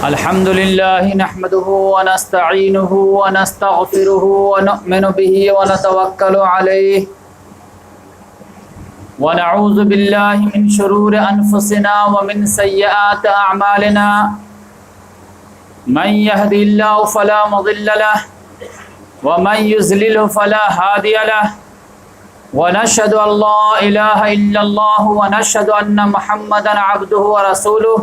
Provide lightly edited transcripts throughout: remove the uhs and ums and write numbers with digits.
الحمد لله نحمده ونستعينه ونستغفره ونؤمن به ونتوكل عليه ونعوذ بالله من شرور أنفسنا ومن سيئات أعمالنا من يهدي الله فلا مضل له ومن يضلل فلا هادي له ونشهد أن لا إله إلا الله ونشهد أن محمدا عبده ورسوله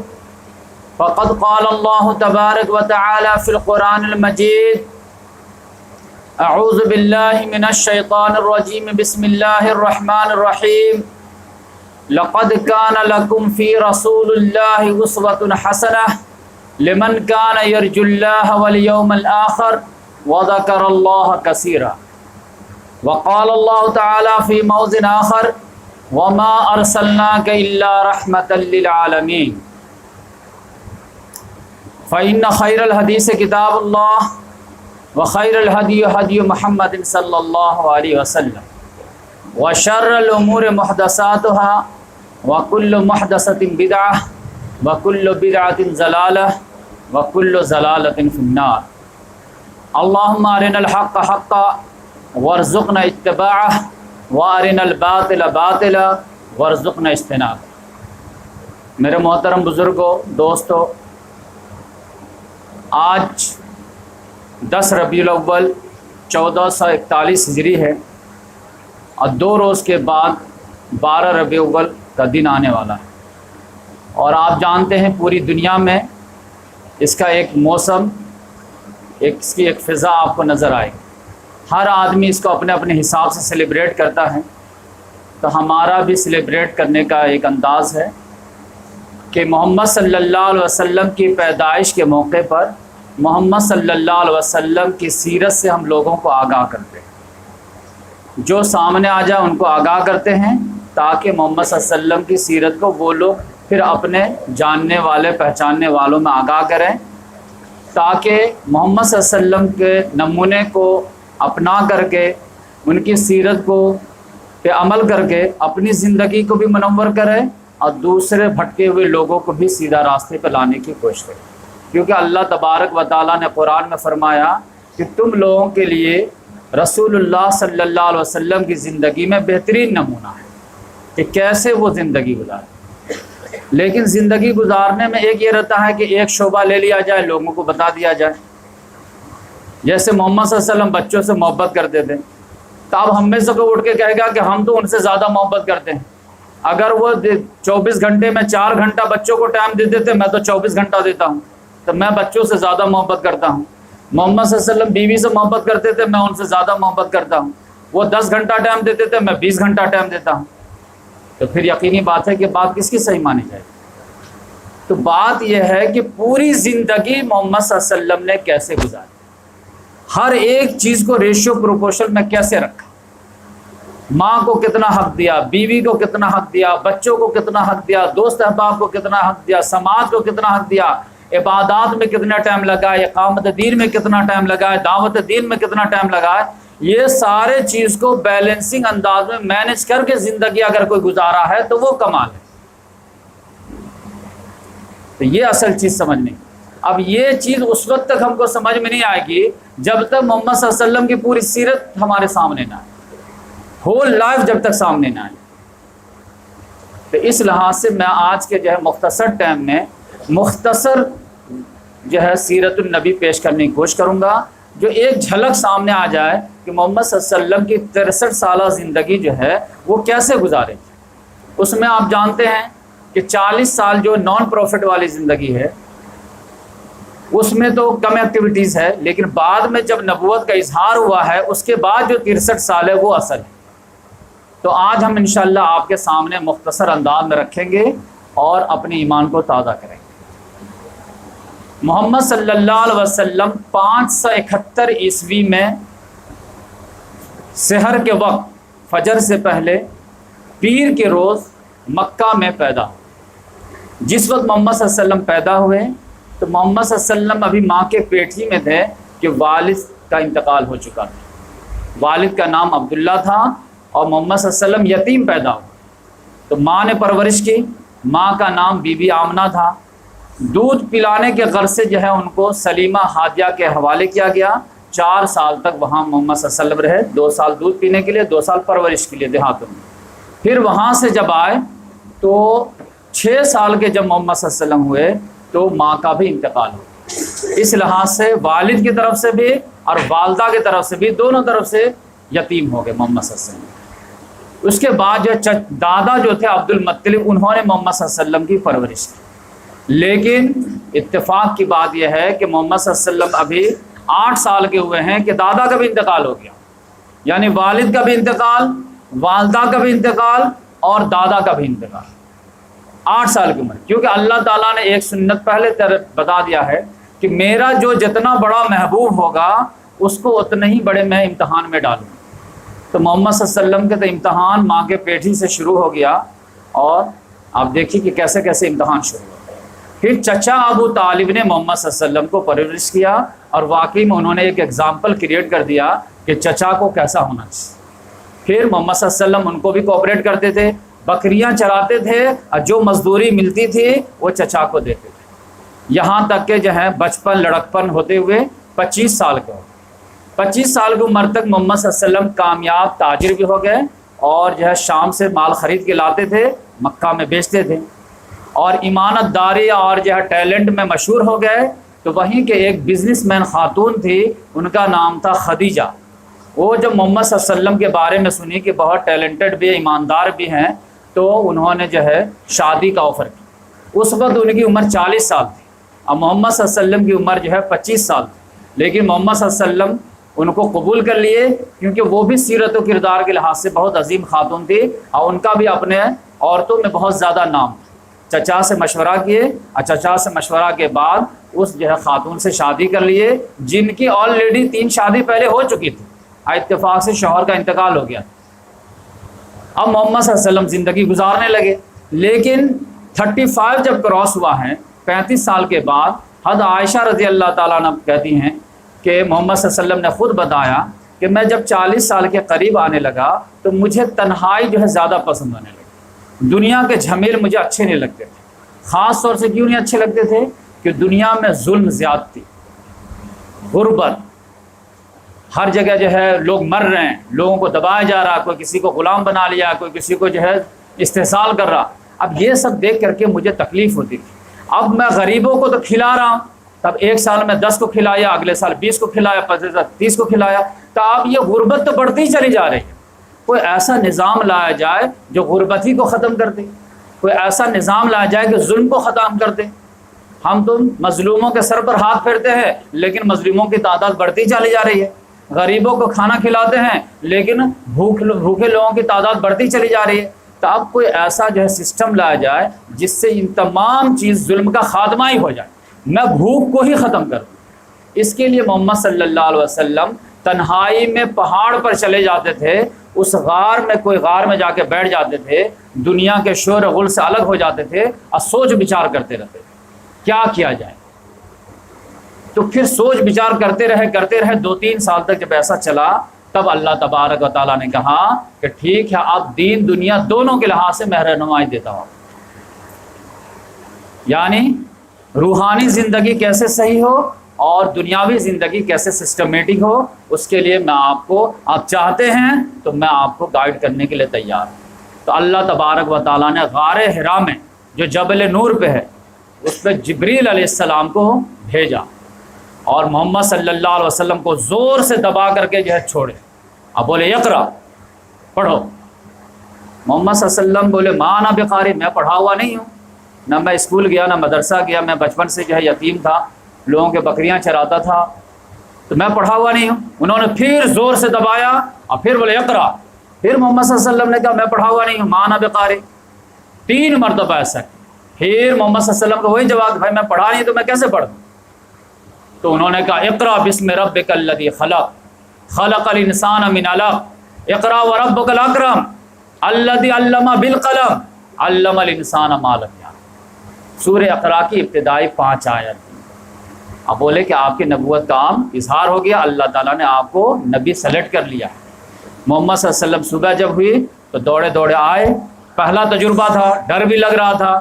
فقد قال الله تبارك وتعالى في القرآن المجيد أعوذ بالله من الشيطان الرجيم بسم الله الرحمن الرحيم لقد كان لكم في رسول الله أسوة حسنة لمن كان يرجو الله واليوم الآخر وذكر الله كثيرا وقال الله تعالى في موضع آخر وما أرسلناك إلا رحمة للعالمين فإن خير الحديث كتاب الله وخير الهدي هدي محمد صلى الله عليه وسلم وشر الأمور محدثاتها وكل محدثة بدعة وكل بدعة ضلالة وكل ضلالة في النار اللهم أرنا الحق حقا وارزقنا اتباعه وارنا الباطل باطلا وارزقنا اجتنابه۔ میرے محترم بزرگوں، دوستو، آج 10 ربیع الاول 1441 ہجری ہے اور 2 روز کے بعد 12 ربیع الاول کا دن آنے والا ہے، اور آپ جانتے ہیں پوری دنیا میں اس کا ایک موسم، اس کی ایک فضا آپ کو نظر آئے گی۔ ہر آدمی اس کو اپنے اپنے حساب سے سیلیبریٹ کرتا ہے، تو ہمارا بھی سیلیبریٹ کرنے کا ایک انداز ہے کہ محمد صلی اللہ علیہ وسلم کی پیدائش کے موقع پر محمد صلی اللہ علیہ وسلم کی سیرت سے ہم لوگوں کو آگاہ کرتے ہیں۔ جو سامنے آ جائے ان کو آگاہ کرتے ہیں تاکہ محمد صلی اللہ علیہ وسلم کی سیرت کو وہ لوگ پھر اپنے جاننے والے پہچاننے والوں میں آگاہ کریں، تاکہ محمد صلی اللہ علیہ وسلم کے نمونے کو اپنا کر کے ان کی سیرت کو پہ عمل کر کے اپنی زندگی کو بھی منور کریں اور دوسرے بھٹکے ہوئے لوگوں کو بھی سیدھا راستے پہ لانے کی کوشش کریں، کیونکہ اللہ تبارک و تعالیٰ نے قرآن میں فرمایا کہ تم لوگوں کے لیے رسول اللہ صلی اللہ علیہ وسلم کی زندگی میں بہترین نمونہ ہے کہ کیسے وہ زندگی گزارے۔ لیکن زندگی گزارنے میں ایک یہ رہتا ہے کہ ایک شعبہ لے لیا جائے، لوگوں کو بتا دیا جائے۔ جیسے محمد صلی اللہ علیہ وسلم بچوں سے محبت کرتے تھے، تو اب ہم میں سے کوئی اٹھ کے کہے گا کہ ہم تو ان سے زیادہ محبت کرتے ہیں۔ اگر وہ 24 گھنٹے میں 4 گھنٹہ بچوں کو ٹائم دیتے تھے، میں تو 24 گھنٹہ دیتا ہوں، تو میں بچوں سے زیادہ محبت کرتا ہوں۔ محمد صلی اللہ علیہ وسلم بیوی سے محبت کرتے تھے، میں ان سے زیادہ محبت کرتا ہوں۔ وہ 10 گھنٹہ ٹائم دیتے تھے، میں 20 گھنٹہ ٹائم دیتا ہوں۔ تو پھر یقینی بات ہے کہ بات کس کی صحیح مانی جائے گی؟ تو بات یہ ہے کہ پوری زندگی محمد صلی اللہ علیہ وسلم نے کیسے گزاری، ہر ایک چیز کو ریشو پروپورشن میں کیسے رکھا، ماں کو کتنا حق دیا، بیوی کو کتنا حق دیا، بچوں کو کتنا حق دیا، دوست احباب کو کتنا حق دیا، سماج کو کتنا حق دیا، عبادات میں کتنا ٹائم لگائے، اقامت دین میں کتنا ٹائم لگائے، دعوت دین میں کتنا ٹائم لگائے۔ یہ سارے چیز کو بیلنسنگ انداز میں مینج کر کے زندگی اگر کوئی گزارا ہے تو وہ کمال ہے۔ تو یہ اصل چیز سمجھنے۔ اب یہ چیز اس وقت تک ہم کو سمجھ میں نہیں آئے گی جب تک محمد صلی اللہ علیہ وسلم کی پوری سیرت ہمارے سامنے نہ آئے، ہول لائف جب تک سامنے نہ آئے۔ تو اس لحاظ سے میں آج کے مختصر ٹائم میں مختصر سیرت النبی پیش کرنے کی کوشش کروں گا، جو ایک جھلک سامنے آ جائے کہ محمد صلی اللہ علیہ وسلم کی 63 سالہ زندگی وہ کیسے گزارے۔ اس میں آپ جانتے ہیں کہ 40 سال جو نان پروفٹ والی زندگی ہے اس میں تو کم ایکٹیویٹیز ہے، لیکن بعد میں جب نبوت کا اظہار ہوا ہے اس کے بعد جو 63 سال ہے وہ اصل ہے۔ تو آج ہم انشاءاللہ آپ کے سامنے مختصر انداز میں رکھیں گے اور اپنے ایمان کو تازہ کریں گے۔ محمد صلی اللہ علیہ وسلم 571 عیسوی میں سحر کے وقت فجر سے پہلے پیر کے روز مکہ میں پیدا ہوئے۔ جس وقت محمد صلی اللہ علیہ وسلم پیدا ہوئے تو محمد صلی اللہ علیہ وسلم ابھی ماں کے پیٹ ہی میں تھے کہ والد کا انتقال ہو چکا تھا۔ والد کا نام عبداللہ تھا اور محمد صلی اللہ علیہ وسلم یتیم پیدا ہوا، تو ماں نے پرورش کی، ماں کا نام بی بی آمنہ تھا۔ دودھ پلانے کے غرض سے جو ہے ان کو سلیمہ ہادیہ کے حوالے کیا گیا. 4 سال تک وہاں محمد صلی اللہ علیہ وسلم رہے، 2 سال دودھ پینے کے لیے، 2 سال پرورش کے لیے دیہاتوں میں. پھر وہاں سے جب آئے تو 6 سال کے جب محمد صلی اللہ علیہ وسلم ہوئے تو ماں کا بھی انتقال ہو. اس لحاظ سے والد کی طرف سے بھی اور والدہ کی طرف سے بھی، دونوں طرف سے یتیم ہو گئے محمد صلی اللہ علیہ وسلم. اس کے بعد جو دادا جو تھے عبد المطلب، انہوں نے محمد صلی اللہ علیہ وسلم کی پرورش کی. لیکن اتفاق کی بات یہ ہے کہ محمد صلی اللہ علیہ وسلم ابھی 8 سال کے ہوئے ہیں کہ دادا کا بھی انتقال ہو گیا. یعنی والد کا بھی انتقال، والدہ کا بھی انتقال اور دادا کا بھی انتقال. 8 سال کی عمر. کیونکہ اللہ تعالیٰ نے ایک سنت پہلے بتا دیا ہے کہ میرا جو جتنا بڑا محبوب ہوگا اس کو اتنے ہی بڑے میں امتحان میں ڈالوں. تو محمد صلی اللہ علیہ وسلم کے تو امتحان ماں کے پیٹ ہی سے شروع ہو گیا، اور آپ دیکھیے کہ کیسے کیسے امتحان شروع ہو. پھر چچا ابو طالب نے محمد صلی اللہ علیہ وسلم کو پرورش کیا، اور واقعی میں انہوں نے ایک ایگزامپل کریٹ کر دیا کہ چچا کو کیسا ہونا چاہیے. پھر محمد صلی اللہ علیہ وسلم ان کو بھی کوآپریٹ کرتے تھے، بکریاں چراتے تھے، اور جو مزدوری ملتی تھی وہ چچا کو دیتے تھے. یہاں تک کہ جو ہے بچپن لڑکپن ہوتے ہوئے 25 سال کے ہو. 25 سال کی عمر تک محمد صلی اللہ علیہ وسلم کامیاب تاجر بھی ہو گئے، اور جو ہے شام سے مال خرید کے لاتے تھے، مکہ میں بیچتے تھے، اور امانت داری اور جو ہے ٹیلنٹ میں مشہور ہو گئے. تو وہیں کے ایک بزنس مین خاتون تھی، ان کا نام تھا خدیجہ. وہ جب محمد صلی اللہ علیہ وسلم کے بارے میں سنی کہ بہت ٹیلنٹڈ بھی ایماندار بھی ہیں، تو انہوں نے جو ہے شادی کا آفر کی. اس وقت ان کی عمر 40 سال تھی، اور محمد صلی اللہ علیہ وسلم کی عمر جو ہے 25 سال تھی. لیکن محمد صلی اللہ علیہ وسلم ان کو قبول کر لیے، کیونکہ وہ بھی سیرت و کردار کے لحاظ سے بہت عظیم خاتون تھی، اور ان کا بھی اپنے عورتوں میں بہت زیادہ نام تھا. چچا سے مشورہ کیے، اور چچا سے مشورہ کے بعد اس جو ہے خاتون سے شادی کر لیے، جن کی آلریڈی 3 شادی پہلے ہو چکی تھی. اتفاق سے شوہر کا انتقال ہو گیا. اب محمد صلی اللہ علیہ وسلم زندگی گزارنے لگے. لیکن 35 جب کراس ہوا ہے، 35 سال کے بعد، حضرت عائشہ رضی اللہ تعالیٰ عنہ کہتی ہیں کہ محمد صلی اللہ علیہ وسلم نے خود بتایا کہ میں جب 40 سال کے قریب آنے لگا تو مجھے تنہائی جو ہے زیادہ پسند ہونے لگی. دنیا کے جھمیل مجھے اچھے نہیں لگتے تھے. خاص طور سے کیوں نہیں اچھے لگتے تھے؟ کہ دنیا میں ظلم زیادتی، غربت، ہر جگہ جو ہے لوگ مر رہے ہیں، لوگوں کو دبایا جا رہا، کوئی کسی کو غلام بنا لیا، کوئی کسی کو جو ہے استحصال کر رہا. اب یہ سب دیکھ کر کے مجھے تکلیف ہوتی تھی. اب میں غریبوں کو تو کھلا رہا ہوں، تب ایک سال میں 10 کو کھلایا، اگلے سال 20 کو کھلایا، 30 کو کھلایا، تو اب یہ غربت تو بڑھتی ہی چلی جا رہی ہے. کوئی ایسا نظام لایا جائے جو غربت ہی کو ختم کر دے، کوئی ایسا نظام لایا جائے کہ ظلم کو ختم کر دے. ہم تو مظلوموں کے سر پر ہاتھ پھیرتے ہیں، لیکن مظلوموں کی تعداد بڑھتی چلی جا رہی ہے. غریبوں کو کھانا کھلاتے ہیں، لیکن بھوکے لوگوں کی تعداد بڑھتی چلی جا رہی ہے. تو اب کوئی ایسا جو ہے سسٹم لایا جائے جس سے ان تمام چیز ظلم کا خاتمہ ہی ہو جائے، میں بھوک کو ہی ختم کر دوں. اس کے لیے محمد صلی اللہ علیہ وسلم تنہائی میں پہاڑ پر چلے جاتے تھے، اس غار میں کوئی غار میں جا کے بیٹھ جاتے تھے، دنیا کے شور و غل سے الگ ہو جاتے تھے، اور سوچ بچار کرتے رہتے تھے کیا کیا جائے. تو پھر سوچ بچار کرتے رہے 2-3 سال تک. جب ایسا چلا تب اللہ تبارک و تعالیٰ نے کہا کہ ٹھیک ہے، اب دین دنیا دونوں کے لحاظ سے میں رہنمائی دیتا ہوں. یعنی روحانی زندگی کیسے صحیح ہو اور دنیاوی زندگی کیسے سسٹمیٹک ہو، اس کے لیے میں آپ چاہتے ہیں تو میں آپ کو گائیڈ کرنے کے لیے تیار ہوں. تو اللہ تبارک و تعالیٰ نے غار حرا میں جو جبل نور پہ ہے، اس پہ جبریل علیہ السلام کو بھیجا، اور محمد صلی اللہ علیہ وسلم کو زور سے دبا کر کے جو ہے چھوڑے. اب بولے اقرا، پڑھو. محمد صلی اللہ علیہ وسلم بولے ما انا بقاری، میں پڑھا ہوا نہیں ہوں، نہ میں اسکول گیا نہ مدرسہ گیا، میں بچپن سے جو ہے یتیم تھا، لوگوں کے بکریاں چراتا تھا، تو میں پڑھا ہوا نہیں ہوں. انہوں نے پھر زور سے دبایا اور پھر بولے اقرا. پھر محمد صلی اللہ علیہ وسلم نے کہا میں پڑھا ہوا نہیں ہوں، ما انا بقاری. 3 مرتبہ ایسا. پھر محمد صلی اللہ علیہ وسلم کو وہی جواب، بھائی میں پڑھا نہیں تو میں کیسے پڑھوں. تو انہوں نے کہا اقرا بسم ربک الذی خلق خلق الانسان من علق اقرا وربک الاکرم الذی علم بالقلم علم الانسان ما لم یعلم. سورہ اقرا کی ابتدائی 5 آیت. اب بولے کہ آپ کی نبوت کا عام اظہار ہو گیا، اللہ تعالیٰ نے آپ کو نبی سلیکٹ کر لیا. محمد صلی اللہ علیہ وسلم صبح جب ہوئی تو دوڑے آئے. پہلا تجربہ تھا، ڈر بھی لگ رہا تھا،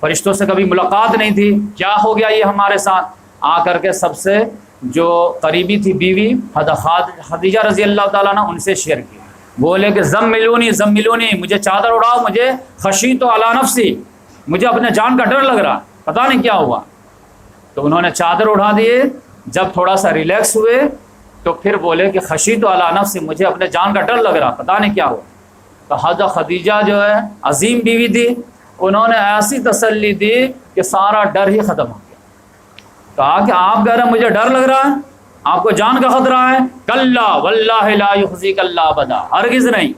فرشتوں سے کبھی ملاقات نہیں تھی، کیا ہو گیا یہ ہمارے ساتھ؟ آ کر کے سب سے جو قریبی تھی بیوی خدیجہ رضی اللہ تعالیٰ نے ان سے شیئر کی، بولے کہ زملونی زملونی، مجھے چادر اڑاؤ، مجھے خشیت علی نفسی، مجھے اپنے جان کا ڈر لگ رہا، پتہ نہیں کیا ہوا۔ تو انہوں نے چادر اڑا دیے، جب تھوڑا سا ریلیکس ہوئے تو پھر بولے کہ خشیت علی نفسی، مجھے اپنے جان کا ڈر لگ رہا، پتہ نہیں کیا ہوا۔ تو حضرت خدیجہ جو ہے عظیم بیوی تھی، انہوں نے ایسی تسلی دی کہ سارا ڈر ہی ختم ہو گیا۔ کہا کہ آپ کہہ رہے ہیں مجھے ڈر لگ رہا ہے، آپ کو جان کا خطرہ ہے، کلا واللہ لا یخزیک اللہ ابدا، ہرگز نہیں،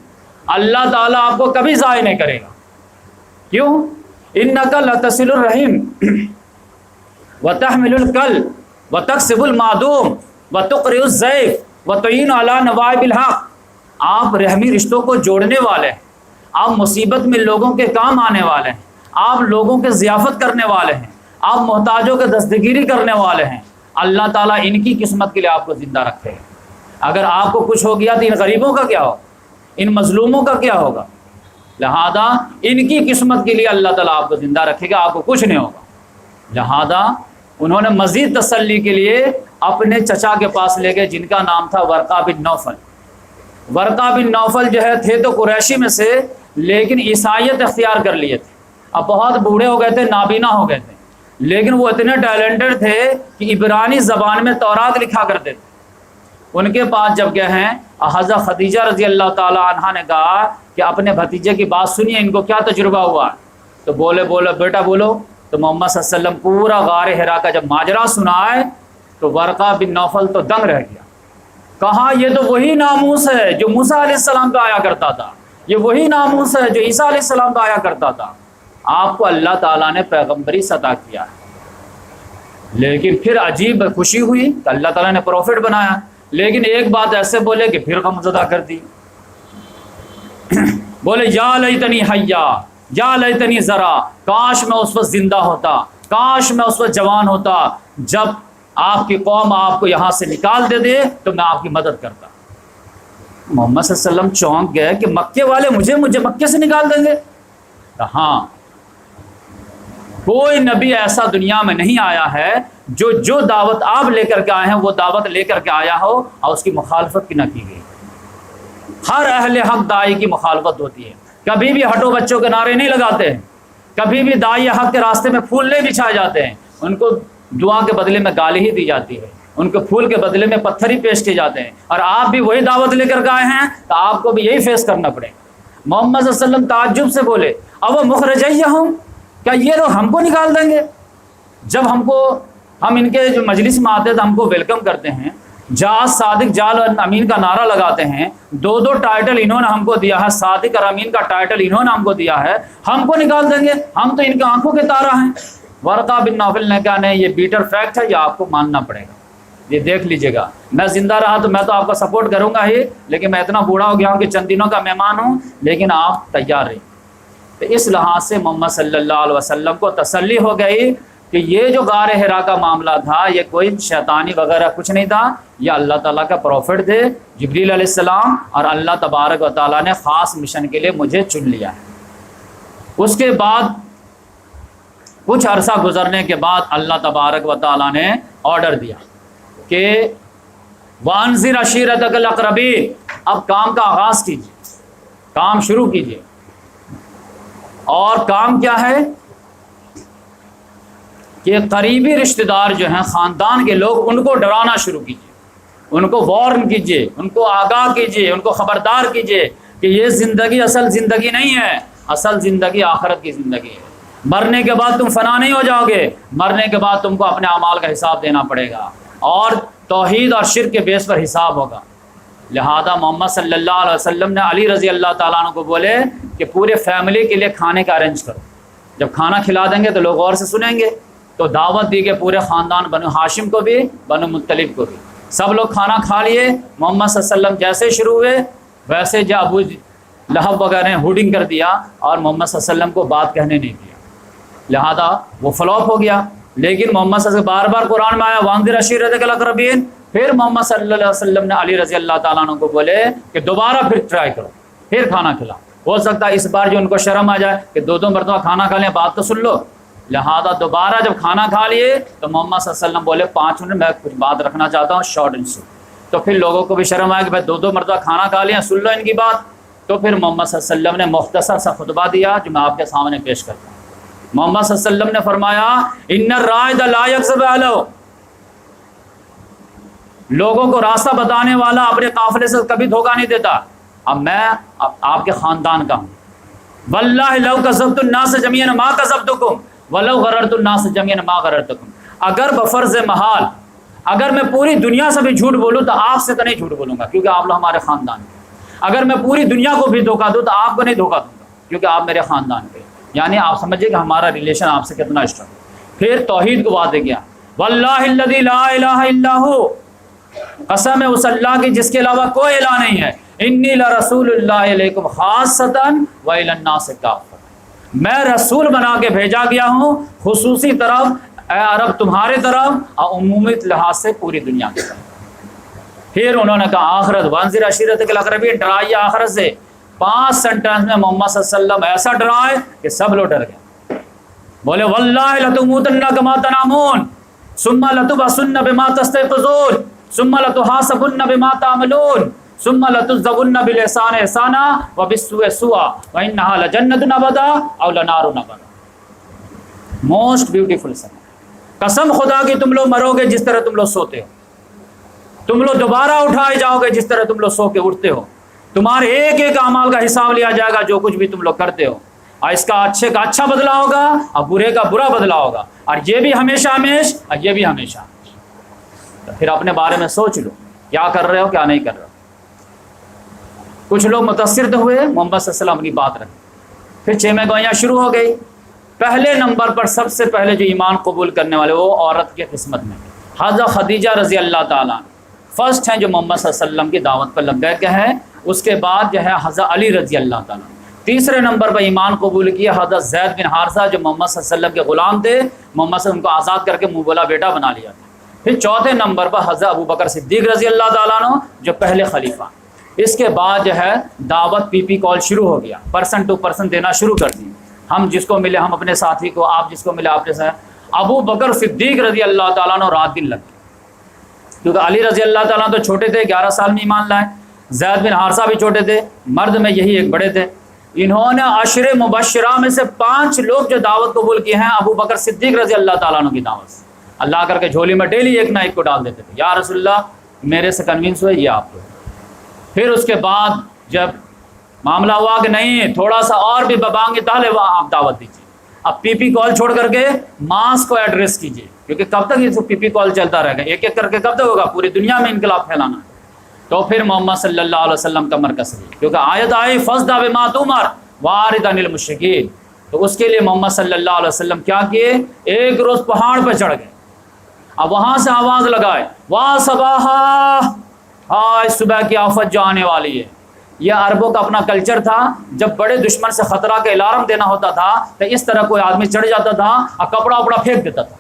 اللہ تعالیٰ آپ کو کبھی ضائع نہیں کرے گا۔ کیوں؟ انک لتصل الرحم وتحمل الکل وتکسب المعدوم وتقرئ الضیف وتعین علی نوائب الحق، آپ رحمی رشتوں کو جوڑنے والے ہیں، آپ مصیبت میں لوگوں کے کام آنے والے ہیں، آپ لوگوں کے ضیافت کرنے والے ہیں، آپ محتاجوں کے دستگیری کرنے والے ہیں۔ اللہ تعالیٰ ان کی قسمت کے لیے آپ کو زندہ رکھے گا۔ اگر آپ کو کچھ ہو گیا تو ان غریبوں کا کیا ہوگا، ان مظلوموں کا کیا ہوگا؟ لہذا ان کی قسمت کے لیے اللہ تعالیٰ آپ کو زندہ رکھے گا، آپ کو کچھ نہیں ہوگا۔ لہذا انہوں نے مزید تسلی کے لیے اپنے چچا کے پاس لے گئے جن کا نام تھا ورقہ بن نوفل۔ ورقہ بن نوفل جو ہے تھے تو قریشی میں سے، لیکن عیسائیت اختیار کر لیے تھے، اب بہت بوڑھے ہو گئے تھے، نابینا ہو گئے تھے، لیکن وہ اتنے ٹیلنٹڈ تھے کہ عبرانی زبان میں تورات لکھا کرتے تھے۔ ان کے پاس جب گئے ہیں، حضرت خدیجہ رضی اللہ تعالیٰ عنہا نے کہا کہ اپنے بھتیجے کی بات سنیے، ان کو کیا تجربہ ہوا؟ تو بولے بیٹا بولو۔ تو محمد صلی اللہ علیہ وسلم پورا غار حرا کا جب ماجرا سنائے تو ورقہ بن نوفل تو دنگ رہ گیا، کہا یہ تو وہی ناموس ہے جو موسیٰ علیہ السلام پہ آیا کرتا تھا، یہ وہی ناموس ہے جو عیسیٰ علیہ السلام پہ آیا کرتا تھا۔ آپ کو اللہ تعالیٰ نے پیغمبری عطا کیا ہے، لیکن پھر عجیب خوشی ہوئی کہ اللہ تعالیٰ نے پروفٹ بنایا، لیکن ایک بات ایسے بولے کہ پھر غمزدہ کر دی، بولے یا لیتنی حیا یا لیتنی ذرا، کاش میں اس وقت زندہ ہوتا، کاش میں اس وقت جوان ہوتا جب آپ کی قوم آپ کو یہاں سے نکال دے تو میں آپ کی مدد کرتا۔ محمد صلی اللہ علیہ وسلم چونک گئے کہ مکے والے مجھے مکے سے نکال دیں گے؟ ہاں، کوئی نبی ایسا دنیا میں نہیں آیا ہے جو دعوت آپ لے کر کے آئے ہیں وہ دعوت لے کر کے آیا ہو اور اس کی مخالفت کی نہ کی گئی۔ ہر اہل حق دائی کی مخالفت ہوتی ہے، کبھی بھی ہٹو بچوں کے نعرے نہیں لگاتے ہیں، کبھی بھی دائی حق کے راستے میں پھول نہیں بچھائے جاتے ہیں، ان کو دعا کے بدلے میں گالی ہی دی جاتی ہے، ان کو پھول کے بدلے میں پتھر ہی پیش کیے جاتے ہیں، اور آپ بھی وہی دعوت لے کر کے آئے ہیں تو آپ کو بھی یہی فیس کرنا پڑے گا۔ محمد صلی اللہ علیہ وسلم تعجب سے بولے اب مخرجیہم، کیا یہ لوگ ہم کو نکال دیں گے؟ جب ہم ان کے جو مجلس میں آتے ہیں تو ہم کو ویلکم کرتے ہیں، جا صادق جال امین کا نعرہ لگاتے ہیں، دو ٹائٹل انہوں نے ہم کو دیا ہے، صادق اور امین کا ٹائٹل انہوں نے ہم کو دیا ہے، ہم کو نکال دیں گے؟ ہم تو ان کے آنکھوں کے تارہ ہیں۔ ورقہ بن نوفل نے کہا نہیں، یہ بیٹر فیکٹ ہے، یہ آپ کو ماننا پڑے گا، یہ دیکھ لیجئے گا، میں زندہ رہا تو میں تو آپ کا سپورٹ کروں گا ہی، لیکن میں اتنا بوڑھا ہو گیا ہوں کہ چند دنوں کا مہمان ہوں، لیکن آپ تیار رہیں۔ تو اس لحاظ سے محمد صلی اللہ علیہ وسلم کو تسلی ہو گئی کہ یہ جو غار حرا کا معاملہ تھا یہ کوئی شیطانی وغیرہ کچھ نہیں تھا، یہ اللہ تعالیٰ کا پروفٹ تھے جبریل علیہ السلام، اور اللہ تبارک و تعالیٰ نے خاص مشن کے لیے مجھے چن لیا ہے۔ اس کے بعد کچھ عرصہ گزرنے کے بعد اللہ تبارک و تعالیٰ نے آرڈر دیا کہ وانذر عشیرتک الاقربین، اب کام کا آغاز کیجیے، کام شروع کیجیے۔ اور کام کیا ہے کہ قریبی رشتہ دار جو ہیں، خاندان کے لوگ، ان کو ڈرانا شروع کیجیے، ان کو وارن کیجیے، ان کو آگاہ کیجیے، ان کو خبردار کیجیے کہ یہ زندگی اصل زندگی نہیں ہے، اصل زندگی آخرت کی زندگی ہے، مرنے کے بعد تم فنا نہیں ہو جاؤ گے، مرنے کے بعد تم کو اپنے اعمال کا حساب دینا پڑے گا، اور توحید اور شرک کے بیس پر حساب ہوگا۔ لہذا محمد صلی اللہ علیہ وسلم نے علی رضی اللہ تعالیٰ عنہ کو بولے کہ پورے فیملی کے لیے کھانے کا ارینج کرو، جب کھانا کھلا دیں گے تو لوگ غور سے سنیں گے، تو دعوت دی کہ پورے خاندان بنو ہاشم کو بھی بنو مطلب کو بھی، سب لوگ کھانا کھا لیے۔ محمد صلی اللہ علیہ وسلم جیسے شروع ہوئے ویسے جب ابو لہب وغیرہ نے ہوڈنگ کر دیا اور محمد صلی اللہ علیہ وسلم کو بات کہنے نہیں دیا، لہذا وہ فلاپ ہو گیا۔ لیکن محمد صلی اللہ علیہ وسلم بار قرآن میں آیا وانذر عشیرتک الاقربین، پھر محمد صلی اللہ علیہ وسلم نے علی رضی اللہ تعالیٰ عنہ کو بولے کہ دوبارہ پھر ٹرائی کرو، پھر کھانا کھلاؤ، ہو سکتا ہے اس بار جو ان کو شرم آ جائے کہ دو مرتبہ کھانا کھا لیں، بات تو سن لو، لہذا دوبارہ جب کھانا کھا لیے تو محمد صلی اللہ علیہ وسلم بولے 5 منٹ میں کچھ بات رکھنا چاہتا ہوں شارٹ اینڈ سویٹ. تو پھر لوگوں کو بھی شرم آیا کہ بھائی 2 مرتبہ کھانا کھا لیا، سن لو ان کی بات. تو پھر محمد صلی اللہ علیہ وسلم نے مختصر سا خطبہ دیا جو میں آپ کے سامنے پیش کرتا ہوں. محمد صلی اللہ علیہ وسلم نے فرمایا ان الرائد لا یکذب اہلہ، لوگوں کو راستہ بتانے والا اپنے قافلے سے کبھی دھوکہ نہیں دیتا. اب میں آپ کے خاندان کا ہوں. واللہ لو کذبت الناس جميعا ما کذبتکم ولو غررت الناس جميعا ما غررتکم، اگر بفرض محال اگر میں پوری دنیا سے بھی جھوٹ بولوں تو آپ سے تو نہیں جھوٹ بولوں گا کیونکہ آپ لوگ ہمارے خاندان کے. اگر میں پوری دنیا کو بھی دھوکہ دوں تو آپ کو نہیں دھوکہ دوں گا کیونکہ آپ میرے خاندان کے. یعنی آپ سمجھیے کہ ہمارا ریلیشن آپ سے کتنا اسٹرانگ. پھر توحید کو وعدے کیا، واللہ الذی لا الہ الا ہو، قسم ہے اس اللہ کی جس کے علاوہ کوئی الہ نہیں ہے، انی لرسول اللہ علیکم خاصۃ والی الناس کافۃ، میں رسول بنا کے بھیجا گیا ہوں خصوصی طرف اے عرب تمہارے طرف اور عمومی لحاظ سے پوری دنیا کی طرف. پھر انہوں نے کہا آخرت وانذر عشیرتک الاقربین، ڈرائیے آخرت سے. 5 سینٹنس میں محمد صلی اللہ علیہ وسلم ایسا ڈرائے کہ سب لوگ ڈر گئے. بولے واللہ لتموتن کما تنامون ثم لتبعثن بما تستيقظون ثم لتحاسبن بما تعملون ثم لتجزون بالاحسان احسانا وبالسوء سوءا وانها لجنۃ ابدا او لنار ابدا. موسٹ بیوٹیفل سن، قسم خدا کی تم لوگ مرو گے جس طرح تم لوگ سوتے ہو، تم لوگ دوبارہ اٹھائے جاؤ گے جس طرح تم لوگ سو کے اٹھتے ہو. تمہارے ایک ایک اعمال کا حساب لیا جائے گا جو کچھ بھی تم لوگ کرتے ہو، اور اس کا اچھے کا اچھا بدلہ ہوگا اور برے کا برا بدلہ ہوگا، اور یہ بھی ہمیشہ ہمیش اور یہ بھی ہمیشہ. تو پھر اپنے بارے میں سوچ لو کیا کر رہے ہو کیا نہیں کر رہے ہو. کچھ لوگ متاثر تو ہوئے، محمد صلی اللہ علیہ وسلم کی بات رکھی. پھر 6 گوئیاں شروع ہو گئی. پہلے نمبر پر سب سے پہلے جو ایمان قبول کرنے والے وہ عورت کی قسمت میں حضرت خدیجہ رضی اللہ تعالیٰ فرسٹ ہیں جو محمد صلی اللہ علیہ وسلم کی دعوت پر لبیک کہ ہیں. اس کے بعد جو ہے حضرت علی رضی اللہ تعالیٰ. تیسرے نمبر پر ایمان قبول کیا حضرت زید بن حارثہ جو محمد صلی اللہ علیہ وسلم کے غلام تھے، محمد صلی اللہ علیہ وسلم کو آزاد کر کے منہ بولا بیٹا بنا لیا تھا. پھر چوتھے نمبر پر حضرت ابو بکر صدیق رضی اللہ تعالیٰ عنہ جو پہلے خلیفہ. اس کے بعد جو ہے دعوت پی کال شروع ہو گیا، پرسن ٹو پرسن دینا شروع کر دی. ہم جس کو ملے ہم اپنے ساتھی کو، آپ جس کو ملے آپ کے ساتھ. ابو بکر صدیق رضی اللہ تعالیٰ عنہ رات دن لگ گئے کیونکہ علی رضی اللہ تعالیٰ تو چھوٹے تھے، 11 سال میں ایمان لائے. زید بن حارثہ بھی چھوٹے تھے، مرد میں یہی ایک بڑے تھے. انہوں نے عشر مبشرہ میں سے 5 لوگ جو دعوت قبول کیے ہیں ابو بکر صدیق رضی اللہ تعالیٰ عنہ کی دعوت سے. اللہ کر کے جھولی میں ڈیلی ایک نہ ایک کو ڈال دیتے تھے، یا رسول اللہ میرے سے کنونس ہوئے یہ آپ کو. پھر اس کے بعد جب معاملہ ہوا کہ نہیں تھوڑا سا اور بھی ببانگی تالے وہ آپ دعوت دیجیے. اب پی کال چھوڑ کر کے ماس کو ایڈریس کیجیے کیونکہ کب تک یہ پی کال چلتا رہے گا، ایک ایک کر کے کب تک ہوگا، پوری دنیا میں انقلاب پھیلانا ہے. تو پھر محمد صلی اللہ علیہ وسلم کا مرکز ہے کیونکہ آیت آئی فصدع بما تؤمر واعرض عن المشرکین. تو اس کے لیے محمد صلی اللہ علیہ وسلم کیا کیے، ایک روز پہاڑ پہ چڑھ گئے. اب وہاں سے آواز لگائے واہ صباحا، ہائے صبح کی آفت جو آنے والی ہے. یہ عربوں کا اپنا کلچر تھا، جب بڑے دشمن سے خطرہ کا الارم دینا ہوتا تھا تو اس طرح کوئی آدمی چڑھ جاتا تھا اور کپڑا وپڑا پھینک دیتا تھا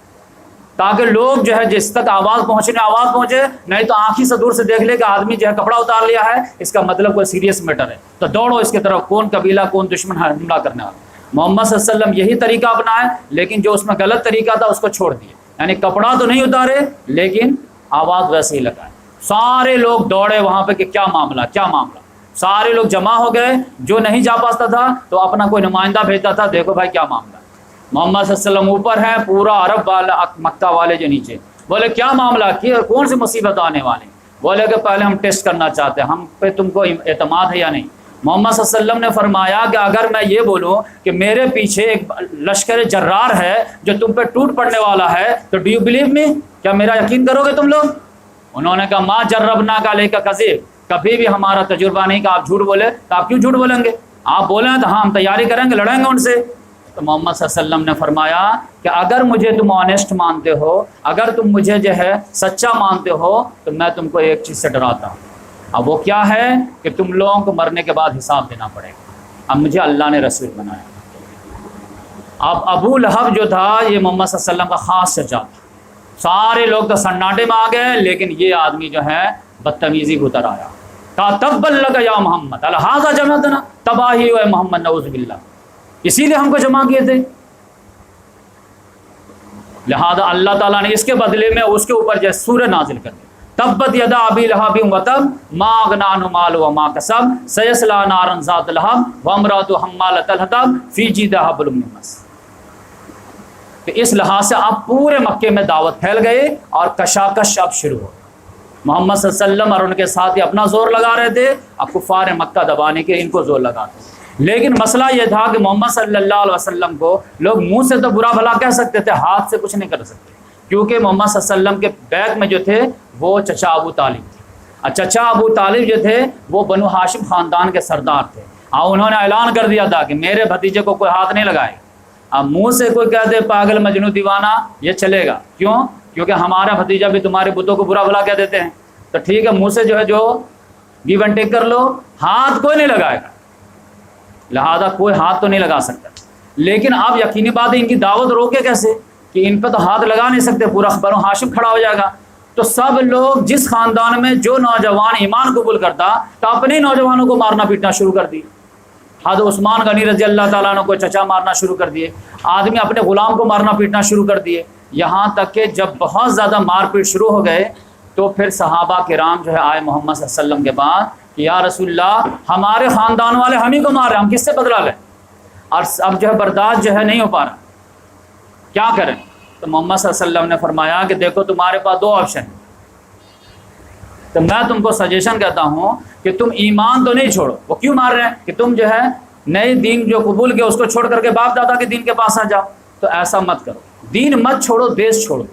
تاکہ لوگ جو ہے جس تک آواز پہنچے، نہیں تو آنکھی سے دور سے دیکھ لے کہ آدمی جو ہے کپڑا اتار لیا ہے، اس کا مطلب کوئی سیریس میٹر ہے، تو دوڑو اس کی طرف، کون قبیلہ کون دشمن حملہ کرنے والا. محمد صلی اللہ علیہ وسلم یہی طریقہ اپنائے، لیکن جو اس میں غلط طریقہ تھا اس کو چھوڑ دیے. یعنی کپڑا تو نہیں اتارے لیکن آواز ویسے ہی لگائے. سارے لوگ دوڑے وہاں پہ کہ کیا معاملہ کیا معاملہ. سارے لوگ جمع ہو گئے، جو نہیں جا پاتا تھا تو اپنا کوئی نمائندہ بھیجتا تھا، دیکھو بھائی کیا معاملہ. محمد صلی اللہ علیہ وسلم اوپر ہیں، پورا عرب والا مکہ والے جو نیچے. بولے کیا معاملہ، کون سی مصیبت آنے والی. بولے کہ پہلے ہم ٹیسٹ کرنا چاہتے ہیں ہم پہ تم کو اعتماد ہے یا نہیں. محمد صلی اللہ علیہ وسلم نے فرمایا کہ اگر میں یہ بولوں کہ میرے پیچھے ایک لشکر جرار ہے جو تم پہ ٹوٹ پڑنے والا ہے تو ڈو یو بلیو می، کیا میرا یقین کرو گے تم لوگ. انہوں نے کہا ما جربنا کا لے کا کذب، کبھی بھی ہمارا تجربہ نہیں کہ آپ جھوٹ بولے، تو آپ کیوں جھوٹ بولیں گے، آپ بولیں تو ہاں ہم تیاری کریں گے، لڑیں گے ان سے. تو محمد صلی اللہ علیہ وسلم نے فرمایا کہ اگر مجھے تم آنیسٹ مانتے ہو، اگر تم مجھے جو ہے سچا مانتے ہو تو میں تم کو ایک چیز سے ڈراتا ہوں. اب وہ کیا ہے کہ تم لوگوں کو مرنے کے بعد حساب دینا پڑے گا. اب مجھے اللہ نے رسول بنایا. اب ابو لہب جو تھا یہ محمد صلی اللہ علیہ وسلم کا خاص چچا تھا. سارے لوگ تو سناٹے میں آ گئے، لیکن یہ آدمی جو ہے بدتمیزی کو اتر آیا. کہا تبا لک یا محمد الہذا جمعتنا، تباہی ہوئے محمد نعوذ باللہ، اسی لیے ہم کو جمع کیے تھے. لہذا اللہ تعالیٰ نے اس کے بدلے میں اس کے اوپر جو سورہ نازل کر دی، تبت یدا ابی لہب وتب ما اغنی عنہ مالہ وما کسب سیصلی نارا ذات لہب وامرأتہ حمالۃ الحطب فی جیدہا حبل من مسد۔ تو اس لحاظ سے اب پورے مکے میں دعوت پھیل گئی اور کشاکش اب شروع ہو۔ محمد صلی اللہ علیہ وسلم اور ان کے ساتھ ہی اپنا زور لگا رہے تھے، اب کفار مکہ دبانے کے ان کو زور لگاتے۔ لیکن مسئلہ یہ تھا کہ محمد صلی اللہ علیہ وسلم کو لوگ منہ سے تو برا بھلا کہہ سکتے تھے، ہاتھ سے کچھ نہیں کر سکتے، کیونکہ محمد صلی اللہ علیہ وسلم کے بیک میں جو تھے وہ چچا ابو طالب تھے، اور چچا ابو طالب جو تھے وہ بنو ہاشم خاندان کے سردار تھے، اور انہوں نے اعلان کر دیا تھا کہ میرے بھتیجے کو کوئی ہاتھ نہیں لگائے۔ اب منہ سے کوئی کہہ دے پاگل مجنوں دیوانہ، یہ چلے گا، کیوں؟ کیونکہ ہمارا بھتیجا بھی تمہارے بتوں کو برا بھلا کہہ دیتے ہیں، تو ٹھیک ہے منہ سے جو ہے جو گیو اینڈ ٹیک کر لو، ہاتھ کوئی نہیں لگائے گا، لہذا کوئی ہاتھ تو نہیں لگا سکتا۔ لیکن اب یقینی بات ہے ان کی دعوت روکے کیسے کہ ان پہ تو ہاتھ لگا نہیں سکتے، پورا بنو ہاشم کھڑا ہو جائے گا۔ تو سب لوگ جس خاندان میں جو نوجوان ایمان قبول کرتا تو اپنے نوجوانوں کو مارنا پیٹنا شروع کر دی۔ حضرت عثمان غنی رضی اللہ تعالیٰ عنہ کو چچا مارنا شروع کر دیے، آدمی اپنے غلام کو مارنا پیٹنا شروع کر دیے، یہاں تک کہ جب بہت زیادہ مار پیٹ شروع ہو گئے تو پھر صحابہ کرام جو ہے آئے محمد صلی اللہ علیہ وسلم کے بعد کہ یا رسول اللہ ہمارے خاندان والے ہم ہی کو مار رہے ہیں، ہم کس سے بدلہ لیں؟ اور اب جو ہے برداشت جو ہے نہیں ہو پا رہا، کیا کریں؟ تو محمد صلی اللہ علیہ وسلم نے فرمایا کہ دیکھو تمہارے پاس دو آپشن ہیں، تو میں تم کو سجیشن کہتا ہوں کہ تم ایمان تو نہیں چھوڑو۔ وہ کیوں مار رہے ہیں کہ تم جو ہے نئے دین جو قبول کیا اس کو چھوڑ کر کے باپ دادا کے دین کے پاس آ جاؤ، تو ایسا مت کرو، دین مت چھوڑو، دیش چھوڑو۔